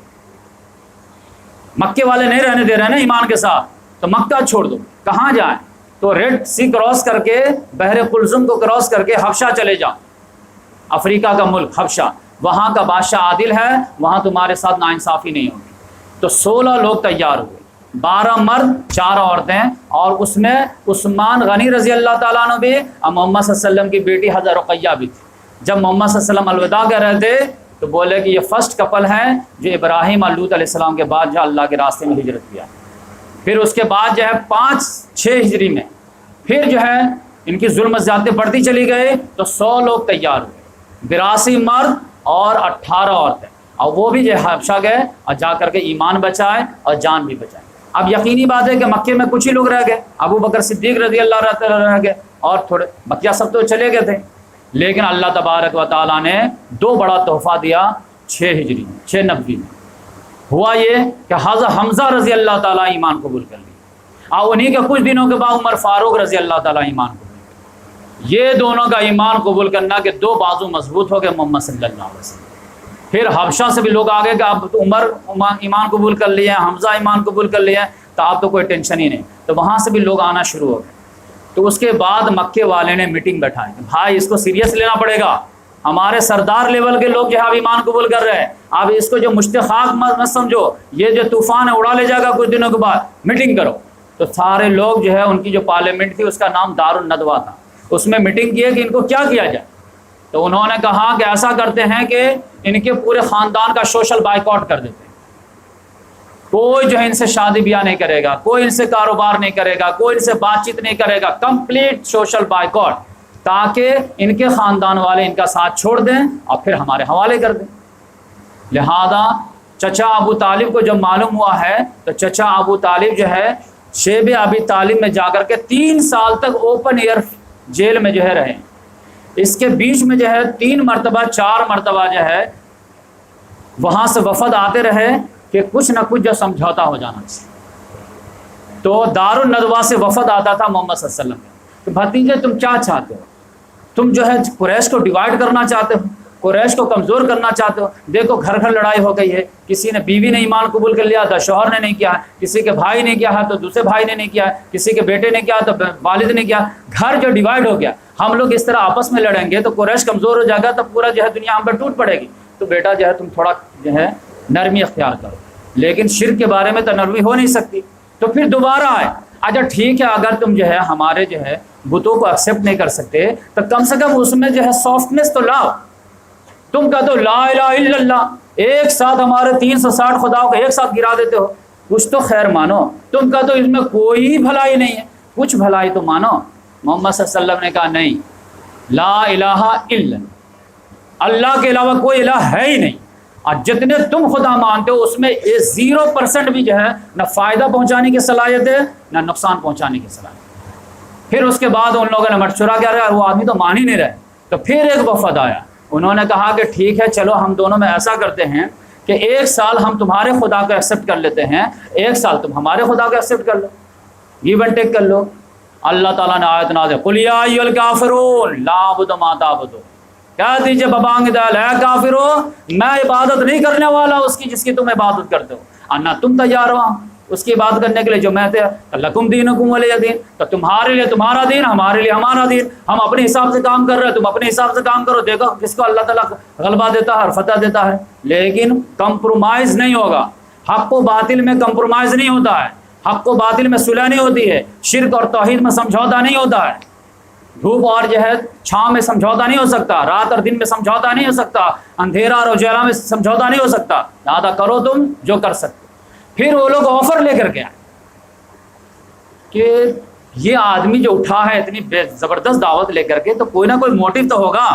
مکے والے نہیں رہنے دے رہے ہیں نا ایمان کے ساتھ، تو مکہ چھوڑ دو۔ کہاں جائیں؟ تو ریڈ سی کراس کر کے، بحر قلزم کو کراس کر کے حبشہ چلے جاؤ، افریقہ کا ملک حبشہ، وہاں کا بادشاہ عادل ہے، وہاں تمہارے ساتھ ناانصافی نہیں ہوگی۔ تو 16 لوگ تیار ہوئے، 12 مرد 4 عورتیں، اور اس میں عثمان غنی رضی اللہ تعالیٰ عنہ بھی اور محمد صلی اللہ علیہ وسلم کی بیٹی حضرت رقیہ بھی تھی۔ جب محمد صلی اللہ علیہ وسلم الوداع کہہ رہے تھے تو بولے کہ یہ فرسٹ کپل ہے جو ابراہیم اور لوط علیہ السلام کے بعد جو اللہ کے راستے میں ہجرت کیا۔ پھر اس کے بعد جو ہے 5-6 ہجری میں پھر جو ہے ان کی ظلم زیادتی بڑھتی چلی گئی، تو 100 لوگ تیار ہوئے، 82 مرد اور 18 عورتیں، اور وہ بھی جو ہے حبشہ گئے اور جا کر کے ایمان بچائے اور جان بھی بچائے۔ اب یقینی بات ہے کہ مکے میں کچھ ہی لوگ رہ گئے، ابو بکر صدیق رضی اللہ عنہ رہ گئے، اور تھوڑے بقیہ سب تو چلے گئے تھے۔ لیکن اللہ تبارک و تعالیٰ نے 2 بڑا تحفہ دیا 6 ہجری میں، 6 نبوی میں۔ ہوا یہ کہ حضرت حمزہ رضی اللہ تعالیٰ ایمان قبول کر لی، اور انہی کے کچھ دنوں کے بعد عمر فاروق رضی اللہ تعالیٰ ایمان قبول کر لی۔ یہ دونوں کا ایمان قبول کرنا کہ 2 بازو مضبوط ہو گئے محمد صلی اللہ علیہ وسلم۔ پھر حبشہ سے بھی لوگ آگے کہ اب عمر ایمان قبول کر لیے ہیں، حمزہ ایمان قبول کر لیے ہیں، تو آپ تو کوئی ٹینشن ہی نہیں، تو وہاں سے بھی لوگ آنا شروع ہو گئے۔ تو اس کے بعد مکے والے نے میٹنگ بیٹھائی کہ بھائی اس کو سیریس لینا پڑے گا، ہمارے سردار لیول کے لوگ جو ہے اب ایمان قبول کر رہے ہیں، اب اس کو جو مشتخاق مت سمجھو، یہ جو طوفان ہے اڑا لے جائے گا کچھ دنوں کے بعد، میٹنگ کرو۔ تو سارے لوگ جو ہے ان کی جو پارلیمنٹ تھی اس کا نام دار الندوہ تھا، اس میں میٹنگ کی کہ ان کو کیا کیا جائے۔ تو انہوں نے کہا کہ ایسا کرتے ہیں کہ ان کے پورے خاندان کا سوشل بائیکاٹ کر دیتے ہیں، کوئی جو ہے ان سے شادی بیاہ نہیں کرے گا، کوئی ان سے کاروبار نہیں کرے گا، کوئی ان سے بات چیت نہیں کرے گا، کمپلیٹ سوشل بائیکاٹ، تاکہ ان کے خاندان والے ان کا ساتھ چھوڑ دیں اور پھر ہمارے حوالے کر دیں۔ لہذا چچا ابو طالب کو جب معلوم ہوا ہے تو چچا ابو طالب جو ہے شیب ابی طالب میں جا کر کے 3 سال تک اوپن ایئر جیل میں جو ہے رہے۔ اس کے بیچ میں جو ہے 3 مرتبہ 4 مرتبہ جو ہے وہاں سے وفد آتے رہے کہ کچھ نہ کچھ جو سمجھوتا ہو جانا چاہیے۔ تو دار الندوہ سے وفد آتا تھا محمد صلی اللہ علیہ وسلم کہ بھتیجے تم کیا چاہتے ہو؟ تم جو ہے قریش کو ڈیوائیڈ کرنا چاہتے ہو، قریش کو کمزور کرنا چاہتے ہو، دیکھو گھر گھر لڑائی ہو گئی ہے، کسی نے بیوی نے ایمان قبول کر لیا تو شوہر نے نہیں کیا، کسی کے بھائی نے کیا ہے تو دوسرے بھائی نے نہیں کیا، کسی کے بیٹے نے کیا تو والد نے کیا، گھر جو ڈیوائیڈ ہو گیا، ہم لوگ اس طرح آپس میں لڑیں گے تو قریش کمزور ہو جائے گا، تو پورا جو ہے دنیا ہم پر ٹوٹ پڑے گی، تو بیٹا جو ہے تم تھوڑا جو ہے نرمی اختیار کرو۔ لیکن شرک کے بارے میں تو نرمی ہو نہیں سکتی، تو پھر دوبارہ آئے، اچھا ٹھیک ہے اگر تم جو ہے ہمارے جو ہے بتوں کو ایکسیپٹ نہیں کر سکتے تو کم سے کم اس میں جو ہے سافٹنس تو لاؤ۔ تم کہتے ہو لا الہ الا اللہ، ایک ساتھ ہمارے 360 خداؤں کو ایک ساتھ گرا دیتے ہو، کچھ تو خیر مانو۔ تم کہتے ہو اس میں کوئی بھلائی نہیں ہے، کچھ بھلائی تو مانو۔ محمد صلی اللہ علیہ وسلم نے کہا نہیں، لا الہ الا اللہ کے علاوہ کوئی الہ ہے ہی نہیں، اور جتنے تم خدا مانتے ہو اس میں 0% بھی جو ہے نہ فائدہ پہنچانے کی صلاحیت ہے نہ نقصان پہنچانے کی صلاحیت. پھر اس کے بعد ان لوگوں نے مشورہ کیا رہا، وہ آدمی تو مان ہی نہیں رہے. تو پھر ایک وفد آیا، انہوں نے کہا کہ ٹھیک ہے چلو ہم دونوں میں ایسا کرتے ہیں کہ 1 سال ہم تمہارے خدا کو ایکسیپٹ کر لیتے ہیں، 1 سال تم ہمارے خدا کو ایکسیپٹ کر لو، گیو اینڈ ٹیک کر لو. اللہ تعالیٰ نے آیت نازل قل یا ایھا الکافرون لا اعبد ما تعبدون، کہہ دیجیے ببانگ دل ہے کافرو میں عبادت نہیں کرنے والا اس کی جس کی تم عبادت کرتے ہو، اور نہ تم تیار ہو اس کی عبادت کرنے کے لیے جو میں تھے. لکم دینکم ولی دین، تو تمہارے لیے تمہارا دین، ہمارے لیے ہمارا دین. ہم اپنے حساب سے کام کر رہے ہیں، تم اپنے حساب سے کام کرو، دیکھو کس کو اللہ تعالیٰ غلبہ دیتا ہے اور فتح دیتا ہے. لیکن کمپرومائز نہیں ہوگا، حق و باطل میں کمپرومائز نہیں ہوتا ہے، حق و باطل میں صلح نہیں ہوتی ہے، شرک اور توحید میں سمجھوتا نہیں ہوتا ہے، دھوپ اور جو ہے چھاؤں میں سمجھوتا نہیں ہو سکتا، رات اور دن میں سمجھوتا نہیں ہو سکتا، اندھیرا اور اجالا میں سمجھوتا نہیں ہو سکتا. لہٰذا کرو تم جو کر سکتے. پھر وہ لوگ آفر لے کر کے آئے کہ یہ آدمی جو اٹھا ہے اتنی زبردست دعوت لے کر کے تو کوئی نہ کوئی موٹیو تو ہوگا،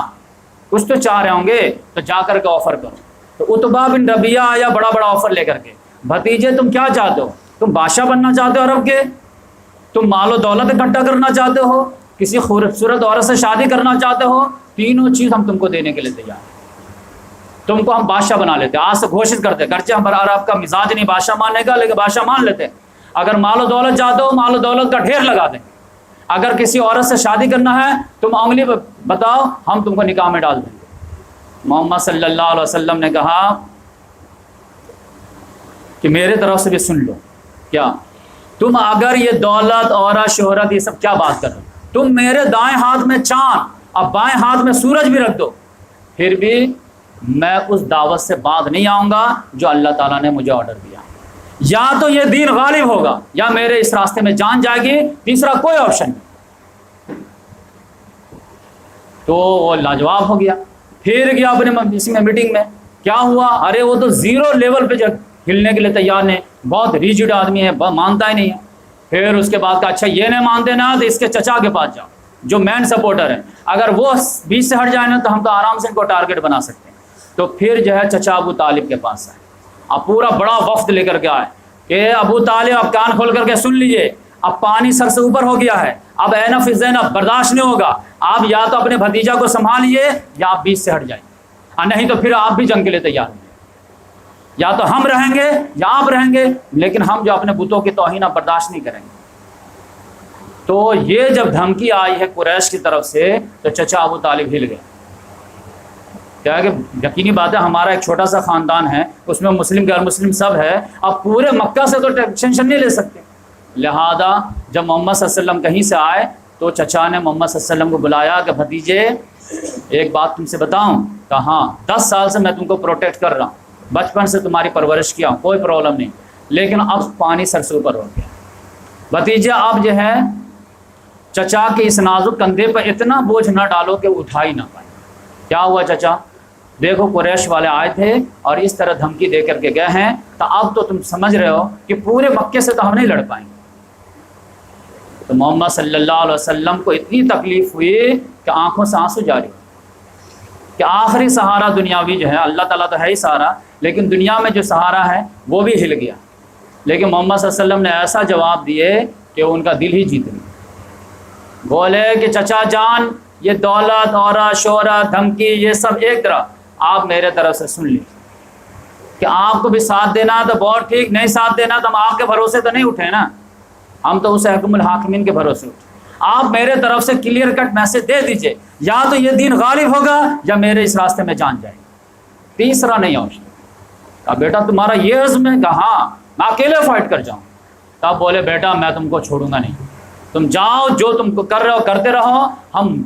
کچھ تو چاہ رہے ہوں گے، تو جا کر کے آفر کرو. تو عتبہ بن ربیعہ آیا بڑا بڑا آفر لے کر کے، بھتیجے تم کیا چاہتے ہو؟ تم بادشاہ بننا چاہتے ہو عرب کے؟ تم مال و دولت اکٹھا کرنا چاہتے ہو؟ کسی خوبصورت عورت سے شادی کرنا چاہتے ہو؟ تینوں چیز ہم تم کو دینے کے لیے تیار ہیں. تم کو ہم بادشاہ بنا لیتے، آج سے گھوشت کرتے، گرچہ ہمارا عرب کا مزاج نہیں بادشاہ ماننے کا، لیکن بادشاہ مان لیتے. اگر مال و دولت چاہتے ہو مال و دولت کا ڈھیر لگا دیں. اگر کسی عورت سے شادی کرنا ہے تم انگلی بتاؤ ہم تم کو نکاح میں ڈال دیں گے. محمد صلی اللہ علیہ وسلم نے کہا کہ میرے طرف سے بھی سن لو، کیا تم اگر یہ دولت عورت شہرت یہ سب کیا بات کر رہے ہو، تم میرے دائیں ہاتھ میں چاند اور بائیں ہاتھ میں سورج بھی رکھ دو پھر بھی میں اس دعوت سے بعد نہیں آؤں گا جو اللہ تعالیٰ نے مجھے آرڈر دیا. یا تو یہ دین غالب ہوگا یا میرے اس راستے میں جان جائے گی، تیسرا کوئی آپشن نہیں. تو وہ لاجواب ہو گیا. پھر گیا اپنے اس میں میٹنگ میں، کیا ہوا؟ ارے وہ تو 0 لیول پہ ہلنے کے لیے تیار نہیں، بہت ریجڈ آدمی ہے، مانتا ہی نہیں ہے. پھر اس کے بعد کہا اچھا یہ نہیں مانتے نا تو اس کے چچا کے پاس جاؤ جو مین سپورٹر ہے، اگر وہ بیچ سے ہٹ جائیں نا تو ہم تو آرام سے ان کو ٹارگٹ بنا سکتے ہیں. تو پھر جو ہے چچا ابو طالب کے پاس آئے، اب پورا بڑا وفد لے کر کے آئے کہ ابو طالب اب کان کھول کر کے سن لیجئے، اب پانی سر سے اوپر ہو گیا ہے، اب عین فی زینب برداشت نہیں ہوگا، آپ یا تو اپنے بھتیجا کو سنبھالیے یا آپ بیچ سے ہٹ جائیں، اور نہیں تو پھر آپ بھی جنگ کے لیے تیار ہیں. یا تو ہم رہیں گے یا آپ رہیں گے، لیکن ہم جو اپنے بتوں کی توہین برداشت نہیں کریں گے. تو یہ جب دھمکی آئی ہے قریش کی طرف سے تو چچا ابو طالب ہل گئے. کیا ہے کہ یقینی بات ہے ہمارا ایک چھوٹا سا خاندان ہے، اس میں مسلم غیر مسلم سب ہے، اب پورے مکہ سے تو ٹینشن نہیں لے سکتے. لہذا جب محمد صلی اللہ علیہ وسلم کہیں سے آئے تو چچا نے محمد صلی اللہ علیہ وسلم کو بلایا کہ بھتیجے ایک بات تم سے بتاؤں؟ کہا 10 سال سے میں تم کو پروٹیکٹ کر رہا ہوں، بچپن سے تمہاری پرورش کیا ہوں، کوئی پرابلم نہیں، لیکن اب پانی سر سے اوپر ہو گیا. بھتیجے آپ جو ہے چچا کے اس نازک کندھے پر اتنا بوجھ نہ ڈالو کہ اٹھا ہی نہ پائے. کیا ہوا چچا؟ دیکھو قریش والے آئے تھے اور اس طرح دھمکی دے کر کے گئے ہیں، تو اب تو تم سمجھ رہے ہو کہ پورے مکے سے تو ہم نہیں لڑ پائیں گے. تو محمد صلی اللہ علیہ وسلم کو اتنی تکلیف ہوئی کہ آنکھوں سے آنسو جاری کہ آخری سہارا دنیاوی جو ہے، اللہ تعالیٰ تو ہے ہی سہارا، لیکن دنیا میں جو سہارا ہے وہ بھی ہل گیا. لیکن محمد صلی اللہ علیہ وسلم نے ایسا جواب دیے کہ ان کا دل ہی جیت گیا. بولے کہ چچا جان یہ دولت عورت شہرت دھمکی یہ سب ایک طرف، آپ میرے طرف سے سن لیجیے کہ آپ کو بھی ساتھ دینا تو بہت ٹھیک، نہیں ساتھ دینا تو ہم آپ کے بھروسے تو نہیں اٹھے نا، ہم تو اس حکم الحاکمین کے بھروسے اٹھے. آپ میرے طرف سے کلیئر کٹ میسج دے دیجئے، یا تو یہ دین غالب ہوگا یا میرے اس راستے میں جان جائے گی، تیسرا نہیں آپشن. اب بیٹا تمہارا یہ عزم ہے؟ کہا ہاں میں اکیلے فائٹ کر جاؤں. تب بولے بیٹا میں تم کو چھوڑوں گا نہیں، تم جاؤ جو تم کو کر رہے ہو کرتے رہو، ہم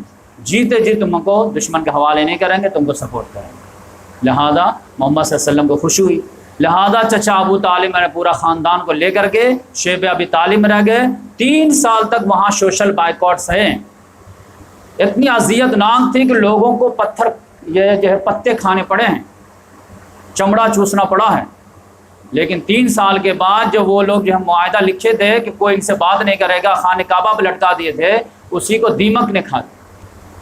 جیتے جی تم کو دشمن کے حوالے نہیں کریں گے، تم کو سپورٹ کریں گے. لہذا محمد صلی اللہ علیہ وسلم کو خوشی ہوئی. لہذا چچا ابو طالب میں نے پورا خاندان کو لے کر کے شیب ابی طالب میں رہ گئے. 3 سال تک وہاں سوشل بائیکاٹس ہیں. اتنی اذیت ناک تھی کہ لوگوں کو پتھر یہ جو ہے پتے کھانے پڑے ہیں، چمڑا چوسنا پڑا ہے. لیکن 3 سال کے بعد جو وہ لوگ جو ہم معاہدہ لکھے تھے کہ کوئی ان سے بات نہیں کرے گا، خانہ کعبہ پہ لٹکا دیے تھے، اسی کو دیمک نے کھا دیا.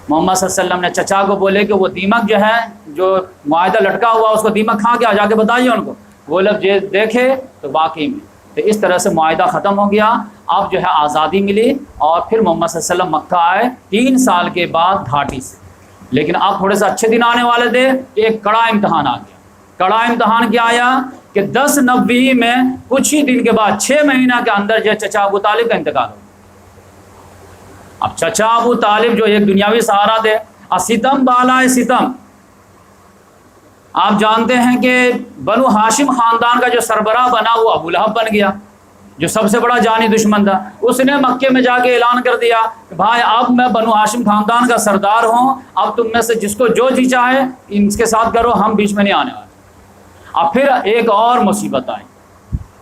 محمد صلی اللہ علیہ وسلم نے چچا کو بولے کہ وہ دیمک جو ہے جو معاہدہ لٹکا ہوا اس کو دیمک کھا کے جا کے بتائیے ان کو. وہ لوگ دیکھے تو واقعی میں تو اس طرح سے معاہدہ ختم ہو گیا. اب جو ہے آزادی ملی اور پھر محمد صلی اللہ علیہ وسلم مکہ آئے 3 سال کے بعد گھاٹی سے. لیکن اب تھوڑے سے اچھے دن آنے والے تھے. ایک کڑا امتحان آ گیا. کڑا امتحان کیا آیا کہ 10 نبوی میں کچھ ہی دن کے بعد 6 مہینہ کے اندر جو چچا ابو طالب کا انتقال ہو. اب چچا ابو طالب جو ایک دنیاوی سہارا تھے، ستم بالائے ستم. آپ جانتے ہیں کہ بنو ہاشم خاندان کا جو سربراہ بنا وہ ابو لہب بن گیا، جو سب سے بڑا جانی دشمن تھا. اس نے مکے میں جا کے اعلان کر دیا کہ بھائی اب میں بنو ہاشم خاندان کا سردار ہوں، اب تم میں سے جس کو جو جی چاہے ان کے ساتھ کرو، ہم بیچ میں نہیں آنے والے. اب پھر ایک اور مصیبت آئی.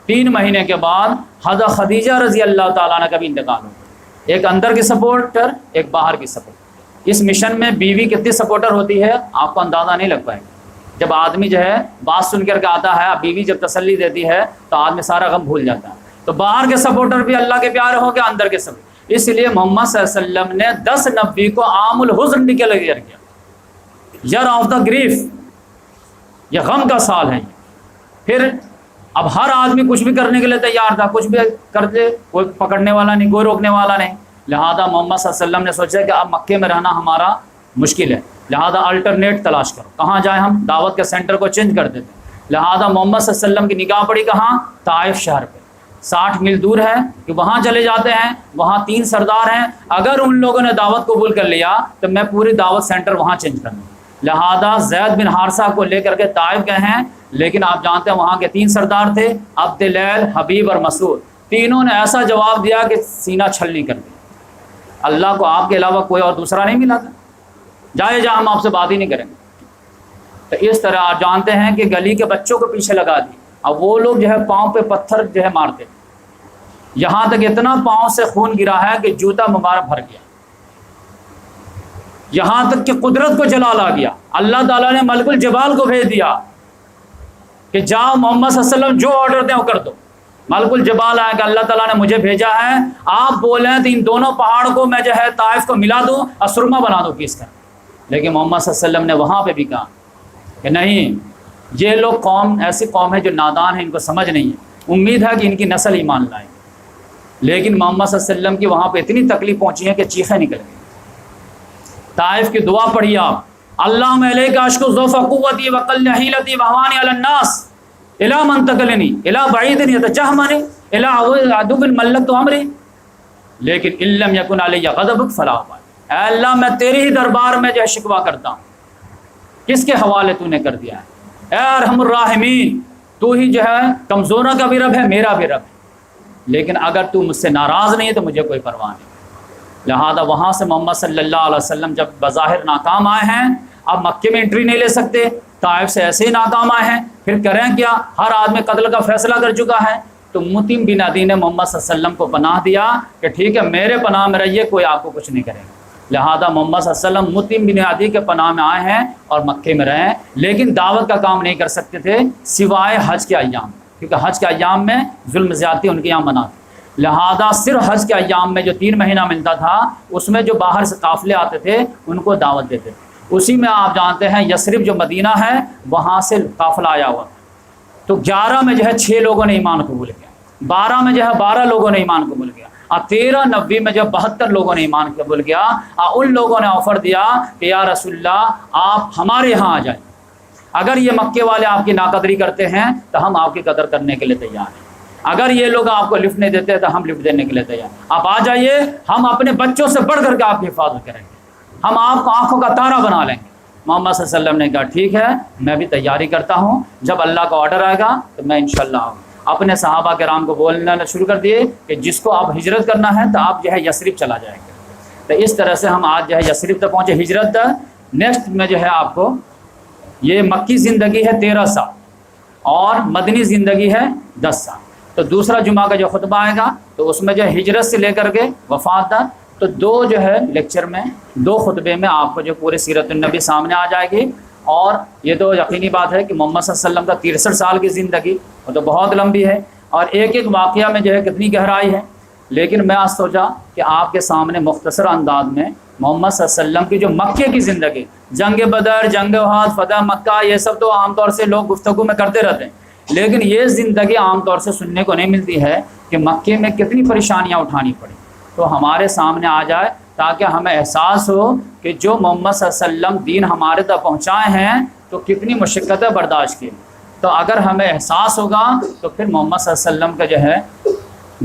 3 مہینے کے بعد حضرت خدیجہ رضی اللہ تعالیٰ عنہ کا بھی انتقال ہو گیا. ایک اندر کی سپورٹر، ایک باہر کی سپورٹر. اس مشن میں بیوی کتنی سپورٹر ہوتی ہے آپ کو اندازہ نہیں لگ پائے گا. جب آدمی جو ہے بات سن کر کے آتا ہے، بیوی جب تسلی دیتی ہے تو آدمی سارا غم بھول جاتا ہے. تو باہر کے سپورٹر بھی اللہ کے پیارے ہو گیا، اندر کے سب. اس لیے محمد صلی اللہ علیہ وسلم نے 10 نبی کو عام الحزن ڈکلیئر کیا، ایئر آف دا گریف، یہ غم کا سال ہے. پھر اب ہر آدمی کچھ بھی کرنے کے لیے تیار تھا، کچھ بھی کرتے، کوئی پکڑنے والا نہیں، کوئی روکنے والا نہیں. لہذا محمد صلی اللہ علیہ وسلم نے سوچا کہ اب مکے میں رہنا ہمارا مشکل ہے، لہذا الٹرنیٹ تلاش کرو، کہاں جائیں ہم. دعوت کے سینٹر کو چینج کر دیتے. لہذا محمد صلی اللہ علیہ وسلم کی نگاہ پڑی کہاں؟ طائف شہر پہ. 60 میل دور ہے کہ وہاں چلے جاتے ہیں. وہاں 3 سردار ہیں، اگر ان لوگوں نے دعوت قبول کر لیا تو میں پوری دعوت سینٹر وہاں چینج کر دوں. لہذا زید بن حارثہ کو لے کر کے طائف گئے ہیں. لیکن آپ جانتے ہیں وہاں کے 3 سردار تھے، عبد اللیل، حبیب اور مسعود. تینوں نے ایسا جواب دیا کہ سینہ چھلنی کر دیا. اللہ کو آپ کے علاوہ کوئی اور دوسرا نہیں ملا تھا، جائے جا ہم آپ سے بات ہی نہیں کریں گے. تو اس طرح آپ جانتے ہیں کہ گلی کے بچوں کو پیچھے لگا دی. اب وہ لوگ جو ہے پاؤں پہ پتھر جو ہے مارتے، یہاں تک اتنا پاؤں سے خون گرا ہے کہ جوتا مبارک بھر گیا. یہاں تک کہ قدرت کو جلال آ گیا. اللہ تعالیٰ نے ملک الجبال کو بھیج دیا کہ جاؤ محمد صلی اللہ علیہ وسلم جو آرڈر دیں وہ کر دو. ملک الجبال آیا کہ اللہ تعالیٰ نے مجھے بھیجا ہے، آپ بولیں تو ان دونوں پہاڑ کو میں جو ہے طائف کو ملا دوں اور سرما بنا دوں پیس کر. لیکن محمد صلی اللہ علیہ وسلم نے وہاں پہ بھی کہا کہ نہیں، یہ لوگ قوم ایسی قوم ہے جو نادان ہے، ان کو سمجھ نہیں ہے، امید ہے کہ ان کی نسل ایمان لائے. لیکن محمد صلی اللہ علیہ وسلم کی وہاں پہ اتنی تکلیف پہنچی ہے کہ چیخیں نکل گئی. طائف کی دعا پڑھی آپ، اللہم الیک اشکو ضعف قوتی وقل حیلتی وہوانی علی الناس الی من تکلنی الی بعید یتجہمنی الی عدو ملکت امری لیکن ان لم یکن علی غضبک فلا ابالی. اے اللہ میں تیرے ہی دربار میں جو ہے شکوہ کرتا ہوں، کس کے حوالے تو نے کر دیا ہے؟ اے ارحم الراحمین، تو ہی جو ہے کمزوروں کا بھی رب ہے، میرا بھی رب ہے، لیکن اگر تو مجھ سے ناراض نہیں ہے تو مجھے کوئی پرواہ نہیں. لہذا وہاں سے محمد صلی اللہ علیہ وسلم جب بظاہر ناکام آئے ہیں، اب مکے میں انٹری نہیں لے سکتے، طائف سے ایسے ہی ناکام آئے ہیں، پھر کریں کیا؟ ہر آدمی قتل کا فیصلہ کر چکا ہے. تو مطعم بن عدی نے محمد صلی اللہ علیہ وسلم کو پناہ دیا کہ ٹھیک ہے میرے پناہ میں رہیے، کوئی آپ کو کچھ نہیں کرے گا. لہذا محمد صلی اللہ علیہ وسلم مطعم بن عدی کے پناہ میں آئے ہیں اور مکے میں رہے، لیکن دعوت کا کام نہیں کر سکتے تھے سوائے حج کے ایام، کیونکہ حج کے ایام میں ظلم زیادتی ان کے یہاں منع تھی. لہذا صرف حج کے ایام میں جو 3 مہینہ ملتا تھا اس میں جو باہر سے قافلے آتے تھے ان کو دعوت دیتے تھے. اسی میں آپ جانتے ہیں یثرب جو مدینہ ہے وہاں سے قافلہ آیا ہوا. تو 11 میں جو ہے 6 لوگوں نے ایمان قبول کیا، 12 میں جو ہے 12 لوگوں نے ایمان قبول کیا، اور 13 نبی میں جب 72 لوگوں نے ایمان قبول کیا، اور ان لوگوں نے آفر دیا کہ یا رسول اللہ آپ ہمارے یہاں آ جائیں، اگر یہ مکے والے آپ کی ناقدری کرتے ہیں تو ہم آپ کی قدر کرنے کے لیے تیار ہیں، اگر یہ لوگ آپ کو لفٹ نہیں دیتے تو ہم لفٹ دینے کے لیے تیار ہیں، آپ آ جائیے، ہم اپنے بچوں سے بڑھ کر کے آپ کی حفاظت کریں گے، ہم آپ کو آنکھوں کا تارا بنا لیں گے. محمد صلی اللہ علیہ وسلم نے کہا ٹھیک ہے میں بھی تیاری کرتا ہوں، جب اللہ کا آرڈر آئے گا تو میں انشاءاللہ آؤں. اپنے صحابہ کرام کو بولنا شروع کر دیے کہ جس کو آپ ہجرت کرنا ہے تو آپ جو ہے یثرب چلا جائیں گے. تو اس طرح سے ہم آج جو ہے یثرب تک پہنچے. ہجرت نیکسٹ میں جو ہے آپ کو یہ مکی زندگی ہے 13 سال اور مدنی زندگی ہے 10 سال. تو دوسرا جمعہ کا جو خطبہ آئے گا تو اس میں جو ہے ہجرت سے لے کر کے وفات تک، تو 2 جو ہے لیکچر میں 2 خطبے میں آپ کو جو پورے سیرت النبی سامنے آ جائے گی. اور یہ تو یقینی بات ہے کہ محمد صلی اللہ علیہ وسلم کا 63 سال کی زندگی وہ تو بہت لمبی ہے، اور ایک ایک واقعہ میں جو ہے کتنی گہرائی ہے. لیکن میں آج سوچا کہ آپ کے سامنے مختصر انداز میں محمد صلی اللہ علیہ وسلم کی جو مکے کی زندگی، جنگ بدر، جنگ احد، فتح مکہ، یہ سب تو عام طور سے لوگ گفتگو میں کرتے رہتے ہیں، لیکن یہ زندگی عام طور سے سننے کو نہیں ملتی ہے کہ مکے میں کتنی پریشانیاں اٹھانی پڑیں، تو ہمارے سامنے آ جائے تاکہ ہمیں احساس ہو کہ جو محمد صلی اللہ علیہ وسلم دین ہمارے تک پہنچائے ہیں تو کتنی مشقتیں برداشت کی، تو اگر ہمیں احساس ہوگا تو پھر محمد صلی اللہ علیہ وسلم کا جو ہے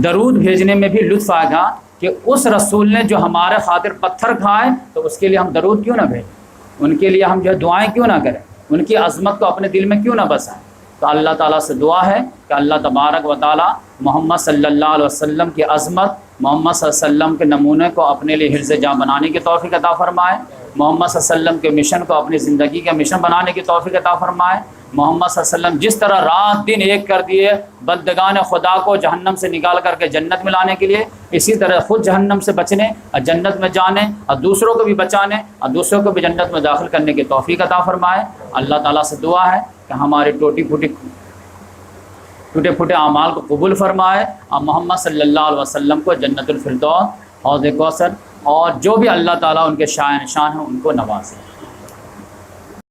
درود بھیجنے میں بھی لطف آئے گا کہ اس رسول نے جو ہمارے خاطر پتھر کھائے تو اس کے لیے ہم درود کیوں نہ بھیجیں، ان کے لیے ہم جو ہے دعائیں کیوں نہ کریں، ان کی عظمت کو اپنے دل میں کیوں نہ بسائیں۔ تو اللہ تعالیٰ سے دعا ہے کہ اللہ تبارک و تعالیٰ محمد صلی اللہ علیہ وسلم کی عظمت، محمد صلی اللہ علیہ وسلم کے نمونے کو اپنے لیے حفظ جاں بنانے کی توفیق عطا فرمائے، محمد صلی اللہ علیہ وسلم کے مشن کو اپنی زندگی کا مشن بنانے کی توفیق عطا فرمائے۔ محمد صلی اللہ علیہ وسلم جس طرح رات دن ایک کر دیے بندگان خدا کو جہنم سے نکال کر کے جنت میں لانے کے لیے، اسی طرح خود جہنم سے بچنے اور جنت میں جانے اور دوسروں کو بھی بچانے اور دوسروں کو بھی جنت میں داخل کرنے کی توفیق عطا فرمائے۔ اللہ تعالیٰ سے دعا ہے کہ ہمارے ٹوٹے پھوٹے اعمال کو قبول فرمائے اور محمد صلی اللہ علیہ وسلم کو جنت الفردوس، حوض کوثر اور جو بھی اللہ تعالیٰ ان کے شاہ نشان ہیں ان کو نوازے۔